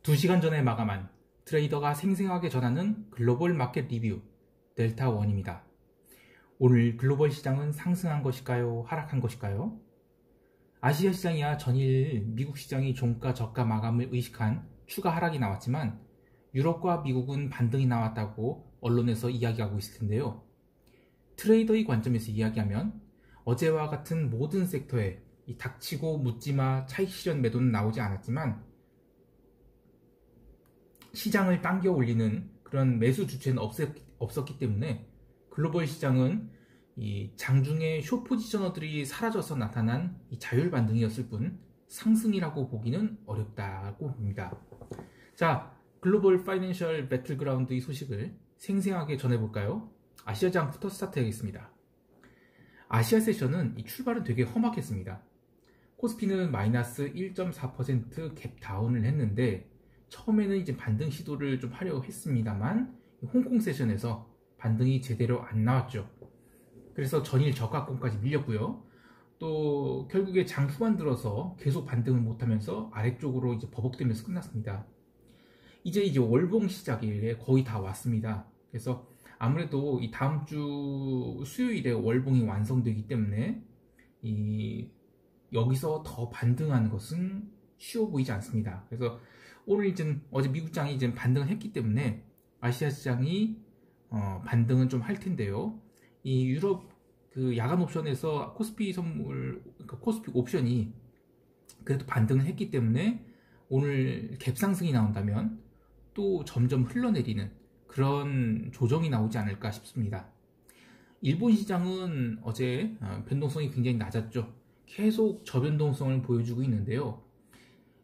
2시간 전에 마감한 트레이더가 생생하게 전하는 글로벌 마켓 리뷰 델타원입니다. 오늘 글로벌 시장은 상승한 것일까요? 하락한 것일까요? 아시아 시장이야 전일 미국 시장이 종가 저가 마감을 의식한 추가 하락이 나왔지만 유럽과 미국은 반등이 나왔다고 언론에서 이야기하고 있을 텐데요. 트레이더의 관점에서 이야기하면 어제와 같은 모든 섹터에 이 닥치고 묻지마 차익 실현 매도는 나오지 않았지만 시장을 당겨 올리는 그런 매수 주체는 없었기 때문에 글로벌 시장은 이 장중에 숏 포지셔너들이 사라져서 나타난 이 자율 반등이었을 뿐 상승이라고 보기는 어렵다고 봅니다. 자, 글로벌 파이낸셜 배틀그라운드의 소식을 생생하게 전해볼까요? 아시아장부터 스타트하겠습니다. 아시아 세션은 이 출발은 되게 험악했습니다. 코스피는 마이너스 1.4% 갭 다운을 했는데 처음에는 이제 반등 시도를 좀 하려고 했습니다만 홍콩 세션에서 반등이 제대로 안 나왔죠. 그래서 전일 저가권까지 밀렸고요. 또 결국에 장 후반 들어서 계속 반등을 못하면서 아래쪽으로 이제 버벅대면서 끝났습니다. 이제 월봉 시작일에 거의 다 왔습니다. 그래서 아무래도 이 다음 주 수요일에 월봉이 완성되기 때문에 여기서 더 반등하는 것은 쉬워 보이지 않습니다. 그래서 오늘 이제 어제 미국장이 이제 반등을 했기 때문에 아시아 시장이 반등은 좀 할 텐데요. 이 유럽 그 야간 옵션에서 코스피 선물, 그러니까 코스피 옵션이 그래도 반등을 했기 때문에 오늘 갭 상승이 나온다면 또 점점 흘러내리는 그런 조정이 나오지 않을까 싶습니다. 일본 시장은 어제 변동성이 굉장히 낮았죠. 계속 저변동성을 보여주고 있는데요.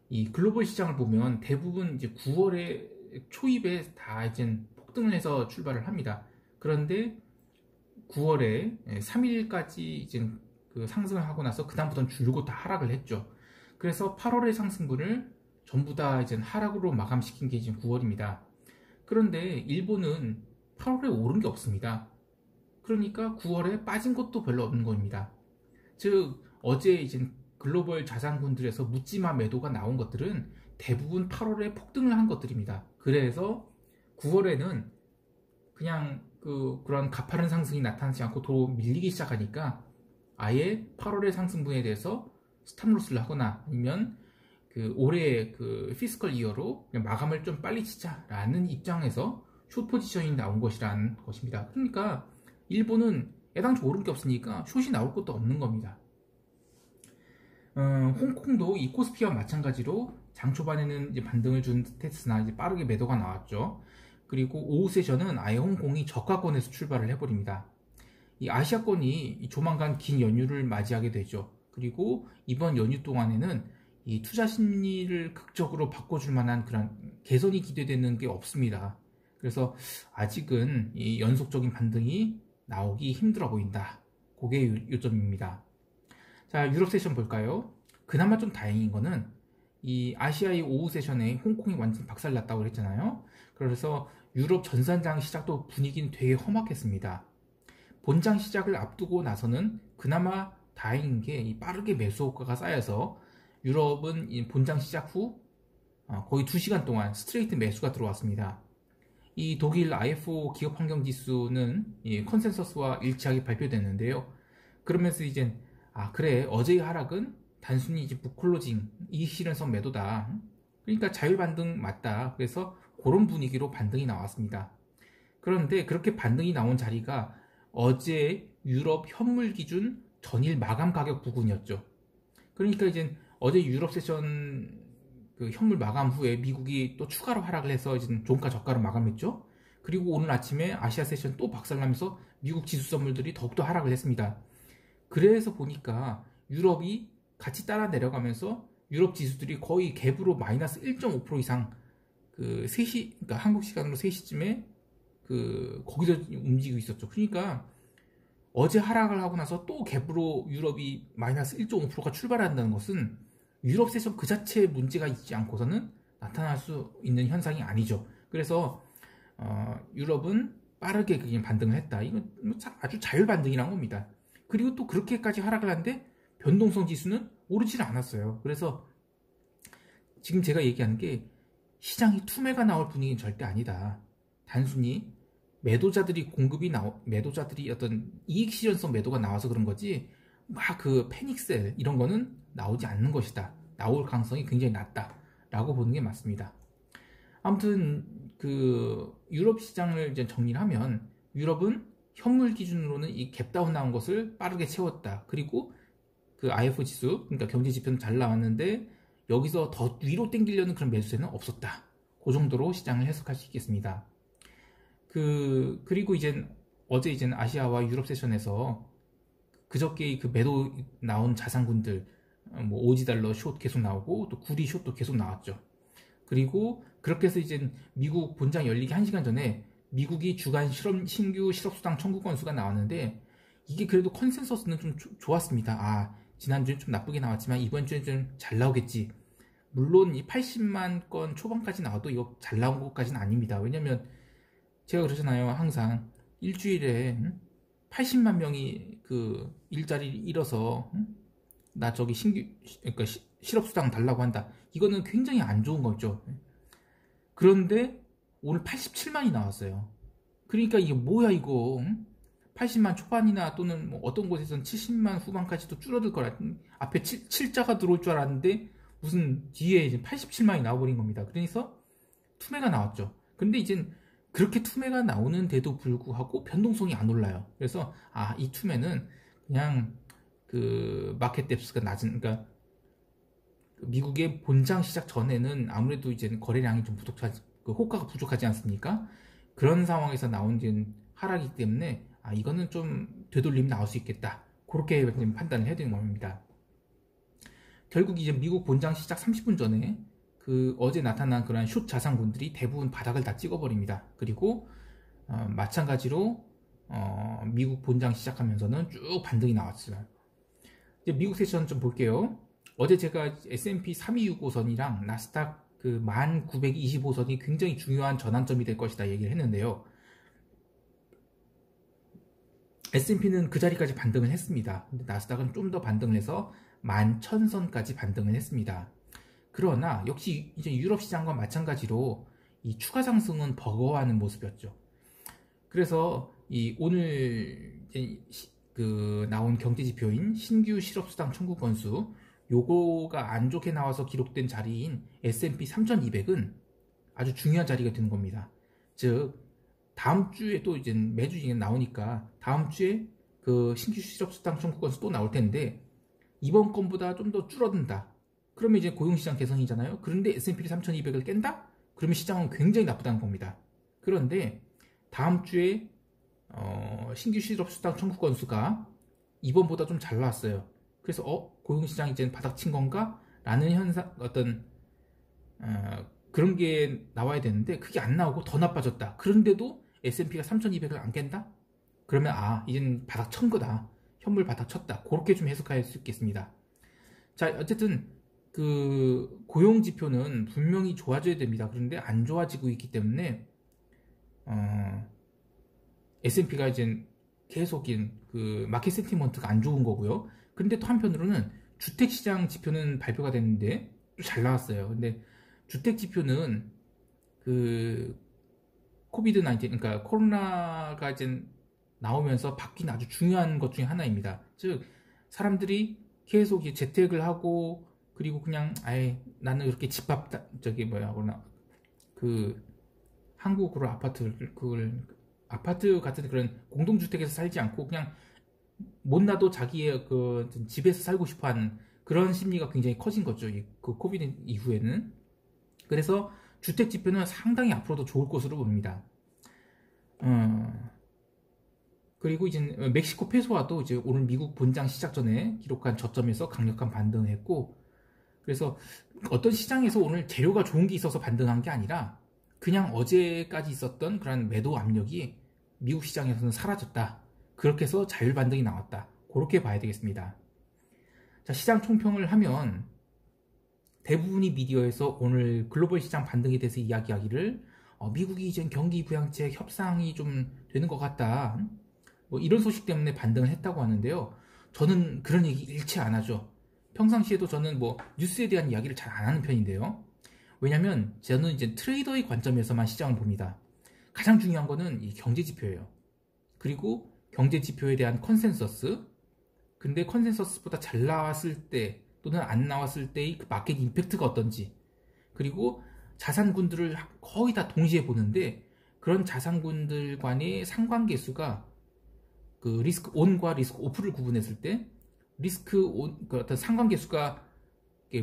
이 글로벌 시장을 보면 대부분 이제 9월에 초입에 다 이제 폭등을 해서 출발을 합니다. 그런데 9월에 3일까지 이제 그 상승을 하고 나서 그다음부터는 줄곧 다 하락을 했죠. 그래서 8월의 상승분을 전부 다 이제 하락으로 마감시킨 게 지금 9월입니다. 그런데 일본은 8월에 오른 게 없습니다. 그러니까 9월에 빠진 것도 별로 없는 겁니다. 즉 어제 이제 글로벌 자산군들에서 묻지마 매도가 나온 것들은 대부분 8월에 폭등을 한 것들입니다. 그래서 9월에는 그냥 그런 가파른 상승이 나타나지 않고 더 밀리기 시작하니까 아예 8월의 상승분에 대해서 스탑로스를 하거나 아니면 올해 피스컬 이어로 그냥 마감을 좀 빨리 치자라는 입장에서 숏 포지션이 나온 것이라는 것입니다. 그러니까 일본은 애당초 오른 게 없으니까 숏이 나올 것도 없는 겁니다. 홍콩도 이 코스피와 마찬가지로 장 초반에는 이제 반등을 준 듯했으나 이제 빠르게 매도가 나왔죠. 그리고 오후 세션은 아예 홍콩이 저가권에서 출발을 해버립니다. 이 아시아권이 조만간 긴 연휴를 맞이하게 되죠. 그리고 이번 연휴 동안에는 이 투자 심리를 극적으로 바꿔줄 만한 그런 개선이 기대되는 게 없습니다. 그래서 아직은 이 연속적인 반등이 나오기 힘들어 보인다. 그게 요점입니다. 자, 유럽 세션 볼까요? 그나마 좀 다행인 거는 이 아시아의 오후 세션에 홍콩이 완전 박살났다고 그랬잖아요. 그래서 유럽 전산장 시작도 분위기는 되게 험악했습니다. 본장 시작을 앞두고 나서는 그나마 다행인 게 이 빠르게 매수 효과가 쌓여서 유럽은 이 본장 시작 후 거의 2시간 동안 스트레이트 매수가 들어왔습니다. 이 독일 IFO 기업 환경 지수는 이 컨센서스와 일치하게 발표됐는데요. 그러면서 이제 그래 어제의 하락은 단순히 이제 북클로징 이익 실현성 매도다. 그러니까 자율 반등 맞다. 그래서 그런 분위기로 반등이 나왔습니다. 그런데 그렇게 반등이 나온 자리가 어제 유럽 현물 기준 전일 마감 가격 부근이었죠. 그러니까 이제 어제 유럽 세션 현물 마감 후에 미국이 또 추가로 하락을 해서 이제 종가 저가로 마감했죠. 그리고 오늘 아침에 아시아 세션 또 박살나면서 미국 지수 선물들이 더욱더 하락을 했습니다. 그래서 보니까 유럽이 같이 따라 내려가면서 유럽 지수들이 거의 갭으로 마이너스 1.5% 이상 3시, 그러니까 한국 시간으로 3시쯤에 거기서 움직이고 있었죠. 그러니까 어제 하락을 하고 나서 또 갭으로 유럽이 마이너스 1.5%가 출발한다는 것은 유럽 세션 그 자체에 문제가 있지 않고서는 나타날 수 있는 현상이 아니죠. 그래서 유럽은 빠르게 그냥 반등을 했다. 이건 아주 자율 반등이란 겁니다. 그리고 또 그렇게까지 하락을 하는데 변동성 지수는 오르지는 않았어요. 그래서 지금 제가 얘기하는 게 시장이 투매가 나올 분위기는 절대 아니다. 단순히 매도자들이 어떤 이익 실현성 매도가 나와서 그런 거지, 막 그 패닉셀 이런 거는 나오지 않는 것이다. 나올 가능성이 굉장히 낮다라고 보는 게 맞습니다. 아무튼 그 유럽 시장을 이제 정리를 하면, 유럽은 현물 기준으로는 이 갭다운 나온 것을 빠르게 채웠다. 그리고 그 IF 지수, 그러니까 경제 지표는 잘 나왔는데 여기서 더 위로 당기려는 그런 매수세는 없었다. 그 정도로 시장을 해석할 수 있겠습니다. 그리고 어제 아시아와 유럽 세션에서 그저께 그 매도 나온 자산군들, 뭐 오지달러 숏 계속 나오고 또 구리 숏도 계속 나왔죠. 그리고 그렇게 해서 미국 본장 열리기 1시간 전에 미국이 주간 신규 실업수당 청구 건수가 나왔는데, 이게 그래도 컨센서스는 좀 좋았습니다. 아, 지난주엔 좀 나쁘게 나왔지만 이번 주엔 좀 잘 나오겠지. 물론 이 80만 건 초반까지 나와도 이거 잘 나온 것까지는 아닙니다. 왜냐면 제가 그러잖아요. 항상 일주일에 80만 명이 그 일자리를 잃어서 나 저기 그러니까 실업수당 달라고 한다. 이거는 굉장히 안 좋은 거죠. 그런데 오늘 87만이 나왔어요. 그러니까 이게 뭐야 이거. 80만 초반이나 또는 뭐 어떤 곳에서는 70만 후반까지도 줄어들 거라, 앞에 7자가 들어올 줄 알았는데 무슨 뒤에 이제 87만이 나와버린 겁니다. 그래서 투매가 나왔죠. 근데 이제 그렇게 투매가 나오는데도 불구하고 변동성이 안 올라요. 그래서 이 투매는 그냥 그 마켓 뎁스가 낮은, 그러니까 미국의 본장 시작 전에는 아무래도 이제 거래량이 좀 호가가 부족하지 않습니까? 그런 상황에서 나온 하락이기 때문에 이거는 좀 되돌림이 나올 수 있겠다. 그렇게 판단을 해야 되는 겁니다. 결국 이제 미국 본장 시작 30분 전에 그 어제 나타난 그런 숏 자산군들이 대부분 바닥을 다 찍어버립니다. 그리고 마찬가지로 미국 본장 시작하면서는 쭉 반등이 나왔어요. 이제 미국 세션 좀 볼게요. 어제 제가 S&P 3265선이랑 나스닥 그 1925선이 굉장히 중요한 전환점이 될 것이다 얘기를 했는데요. S&P는 그 자리까지 반등을 했습니다. 근데 나스닥은 좀 더 반등을 해서 11,000선까지 반등을 했습니다. 그러나 역시 이제 유럽 시장과 마찬가지로 이 추가 상승은 버거워하는 모습이었죠. 그래서 오늘 나온 경제 지표인 신규 실업수당 청구 건수, 요거가 안 좋게 나와서 기록된 자리인 S&P 3200은 아주 중요한 자리가 되는 겁니다. 즉 다음 주에 또 이제 매주 나오니까 다음 주에 그 신규 실업수당 청구 건수 또 나올 텐데, 이번 건보다 좀 더 줄어든다. 그러면 이제 고용시장 개선이잖아요. 그런데 S&P 3200을 깬다? 그러면 시장은 굉장히 나쁘다는 겁니다. 그런데 다음 주에 신규 실업수당 청구 건수가 이번보다 좀 잘 나왔어요. 그래서 고용시장이 이제 바닥 친 건가? 라는 그런 게 나와야 되는데 그게 안 나오고 더 나빠졌다. 그런데도 S&P가 3200을 안 깬다? 그러면 이젠 바닥 천 거다. 현물 바닥 쳤다. 그렇게 좀 해석할 수 있겠습니다. 자, 어쨌든 그 고용 지표는 분명히 좋아져야 됩니다. 그런데 안 좋아지고 있기 때문에 S&P가 이제 계속 그 마켓 센티먼트가 안 좋은 거고요. 근데 또 한편으로는 주택 시장 지표는 발표가 됐는데 또 잘 나왔어요. 근데 주택 지표는 그 코비드-19, 그러니까 코로나가 이제 나오면서 바뀐 아주 중요한 것 중에 하나입니다. 즉 사람들이 계속 재택을 하고, 그리고 그냥 나는 이렇게 한국으로 아파트 같은 그런 공동주택에서 살지 않고 그냥 못나도 자기의 그 집에서 살고 싶어하는 그런 심리가 굉장히 커진 거죠. 그 코비드 이후에는. 그래서 주택 지표는 상당히 앞으로도 좋을 것으로 봅니다. 그리고 이제 멕시코 페소화도 이제 오늘 미국 본장 시작 전에 기록한 저점에서 강력한 반등을 했고, 그래서 어떤 시장에서 오늘 재료가 좋은 게 있어서 반등한 게 아니라 그냥 어제까지 있었던 그런 매도 압력이 미국 시장에서는 사라졌다. 그렇게 해서 자율 반등이 나왔다. 그렇게 봐야 되겠습니다. 자, 시장 총평을 하면 대부분이 미디어에서 오늘 글로벌 시장 반등에 대해서 이야기하기를 미국이 이제 경기 부양책 협상이 좀 되는 것 같다. 뭐 이런 소식 때문에 반등을 했다고 하는데요. 저는 그런 얘기 일체 안 하죠. 평상시에도 저는 뭐 뉴스에 대한 이야기를 잘 안 하는 편인데요. 왜냐면 저는 이제 트레이더의 관점에서만 시장을 봅니다. 가장 중요한 거는 이 경제 지표예요. 그리고 경제 지표에 대한 컨센서스. 근데 컨센서스보다 잘 나왔을 때 또는 안 나왔을 때의 그 마켓 임팩트가 어떤지. 그리고 자산군들을 거의 다 동시에 보는데 그런 자산군들 간의 상관계수가 그 리스크 온과 리스크 오프를 구분했을 때 리스크 온, 그 어떤 상관계수가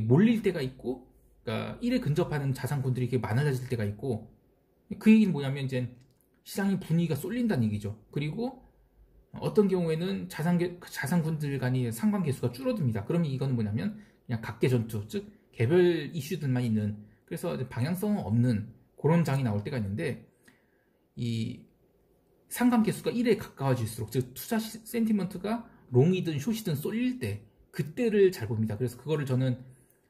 몰릴 때가 있고, 그러니까 1에 근접하는 자산군들이 이렇게 많아질 때가 있고, 그 얘기는 뭐냐면 이제 시장의 분위기가 쏠린다는 얘기죠. 그리고 어떤 경우에는 자산군들 간의 상관계수가 줄어듭니다. 그러면 이건 뭐냐면 그냥 각계 전투, 즉 개별 이슈들만 있는, 그래서 방향성 없는 그런 장이 나올 때가 있는데, 이 상관계수가 1에 가까워질수록, 즉 투자 센티먼트가 롱이든 숏이든 쏠릴 때 그때를 잘 봅니다. 그래서 그거를 저는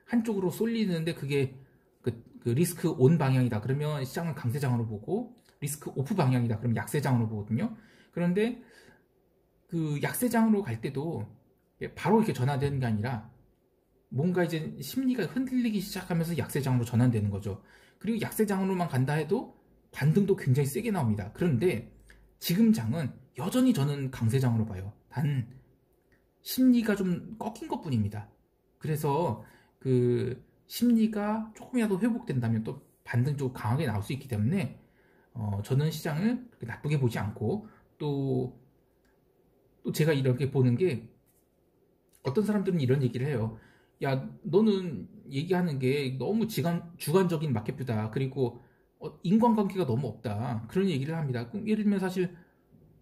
한쪽으로 쏠리는데 그게 그 리스크 온 방향이다 그러면 시장을 강세장으로 보고, 리스크 오프 방향이다 그러면 약세장으로 보거든요. 그런데 그 약세장으로 갈 때도 바로 이렇게 전환되는 게 아니라 뭔가 이제 심리가 흔들리기 시작하면서 약세장으로 전환되는 거죠. 그리고 약세장으로만 간다 해도 반등도 굉장히 세게 나옵니다. 그런데 지금 장은 여전히 저는 강세장으로 봐요. 단 심리가 좀 꺾인 것 뿐입니다. 그래서 그 심리가 조금이라도 회복된다면 또 반등 쪽 강하게 나올 수 있기 때문에 저는 시장을 그렇게 나쁘게 보지 않고, 또 제가 이렇게 보는 게, 어떤 사람들은 이런 얘기를 해요. 야, 너는 얘기하는 게 너무 주관적인 마켓뷰다. 그리고 인과관계가 너무 없다. 그런 얘기를 합니다. 예를 들면 사실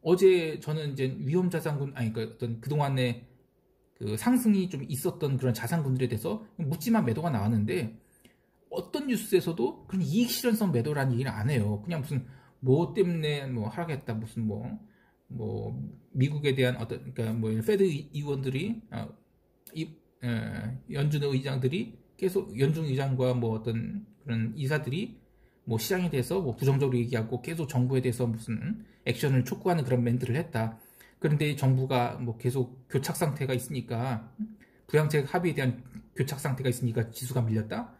어제 저는 이제 위험 자산군, 아니 그 어떤 그동안에 그 상승이 좀 있었던 그런 자산군들에 대해서 묻지마 매도가 나왔는데, 어떤 뉴스에서도 그런 이익 실현성 매도라는 얘기를 안 해요. 그냥 무슨 뭐 때문에 뭐 하락했다, 무슨 뭐 미국에 대한 어떤, 그러니까 뭐 페드 의원들이 연준 의장들이 계속, 연준 의장과 뭐 어떤 그런 이사들이 뭐 시장에 대해서 뭐 부정적으로 얘기하고 계속 정부에 대해서 무슨 액션을 촉구하는 그런 멘트를 했다. 그런데 정부가 뭐 계속 교착 상태가 있으니까, 부양책 합의에 대한 교착 상태가 있으니까 지수가 밀렸다?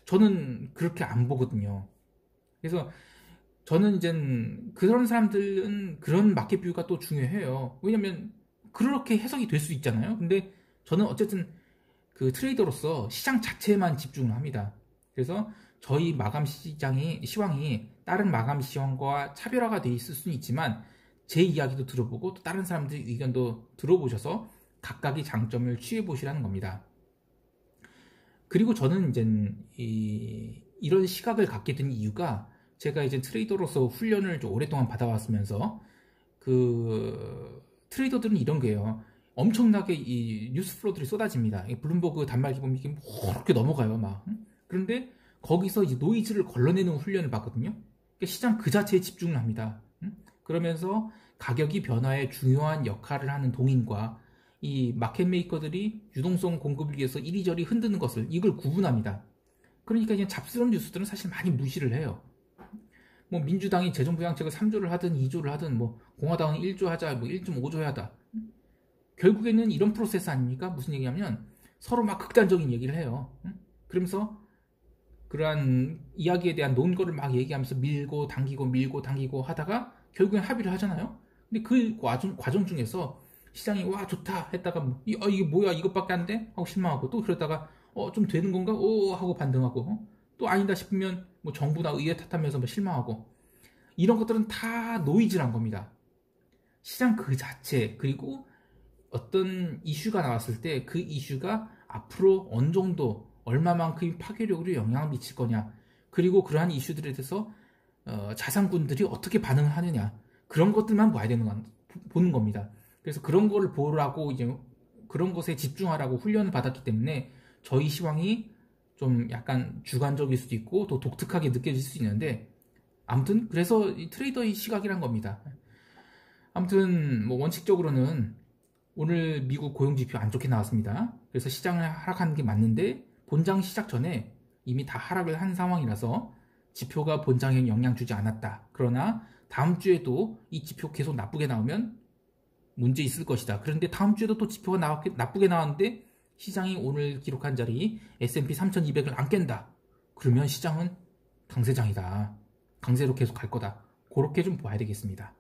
저는 그렇게 안 보거든요. 그래서 저는 이제 그런 사람들은 그런 마켓 뷰가 또 중요해요. 왜냐면 그렇게 해석이 될 수 있잖아요. 근데 저는 어쨌든 그 트레이더로서 시장 자체에만 집중을 합니다. 그래서 저희 마감 시황이 다른 마감 시황과 차별화가 돼 있을 수는 있지만, 제 이야기도 들어보고 또 다른 사람들의 의견도 들어보셔서 각각의 장점을 취해 보시라는 겁니다. 그리고 저는 이제 이런 시각을 갖게 된 이유가, 제가 이제 트레이더로서 훈련을 좀 오랫동안 받아왔으면서, 그 트레이더들은 이런 거예요. 엄청나게 이 뉴스 플로들이 쏟아집니다. 블룸버그 단말기 보면 이게 이렇게 넘어가요, 막. 그런데 거기서 이제 노이즈를 걸러내는 훈련을 받거든요. 그러니까 시장 그 자체에 집중을 합니다. 그러면서 가격이 변화에 중요한 역할을 하는 동인과 이 마켓 메이커들이 유동성 공급을 위해서 이리저리 흔드는 것을, 이걸 구분합니다. 그러니까 그냥 잡스러운 뉴스들은 사실 많이 무시를 해요. 뭐 민주당이 재정부양책을 3조를 하든 2조를 하든, 뭐 공화당은 1조 하자, 뭐 1.5조 해야 하다. 결국에는 이런 프로세스 아닙니까? 무슨 얘기냐면 서로 막 극단적인 얘기를 해요. 그러면서 그러한 이야기에 대한 논거를 막 얘기하면서 밀고 당기고 하다가 결국엔 합의를 하잖아요. 근데 그 과정 중에서 시장이 와 좋다 했다가 이게 뭐야 이것밖에 안 돼? 하고 실망하고, 또 그러다가 좀 되는 건가? 오 하고 반등하고, 또 아니다 싶으면 뭐 정부나 의회 탓하면서 뭐 실망하고, 이런 것들은 다 노이즈란 겁니다. 시장 그 자체, 그리고 어떤 이슈가 나왔을 때 그 이슈가 앞으로 어느 정도 얼마만큼의 파괴력으로 영향을 미칠 거냐, 그리고 그러한 이슈들에 대해서 자산군들이 어떻게 반응을 하느냐, 그런 것들만 보는 겁니다. 그래서 그런 거를 보라고, 이제 그런 것에 집중하라고 훈련을 받았기 때문에 저희 시황이 좀 약간 주관적일 수도 있고 또 독특하게 느껴질 수 있는데, 아무튼 그래서 이 트레이더의 시각이란 겁니다. 아무튼 뭐 원칙적으로는 오늘 미국 고용지표 안 좋게 나왔습니다. 그래서 시장을 하락하는 게 맞는데, 본장 시작 전에 이미 다 하락을 한 상황이라서 지표가 본장에 영향 주지 않았다. 그러나 다음 주에도 이 지표 계속 나쁘게 나오면 문제 있을 것이다. 그런데 다음 주에도 또 지표가 나쁘게 나왔는데 시장이 오늘 기록한 자리 S&P 3200을 안 깬다. 그러면 시장은 강세장이다. 강세로 계속 갈 거다. 그렇게 좀 봐야 되겠습니다.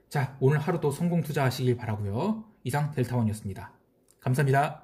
자, 오늘 하루도 성공 투자하시길 바라고요. 이상 델타원이었습니다. 감사합니다.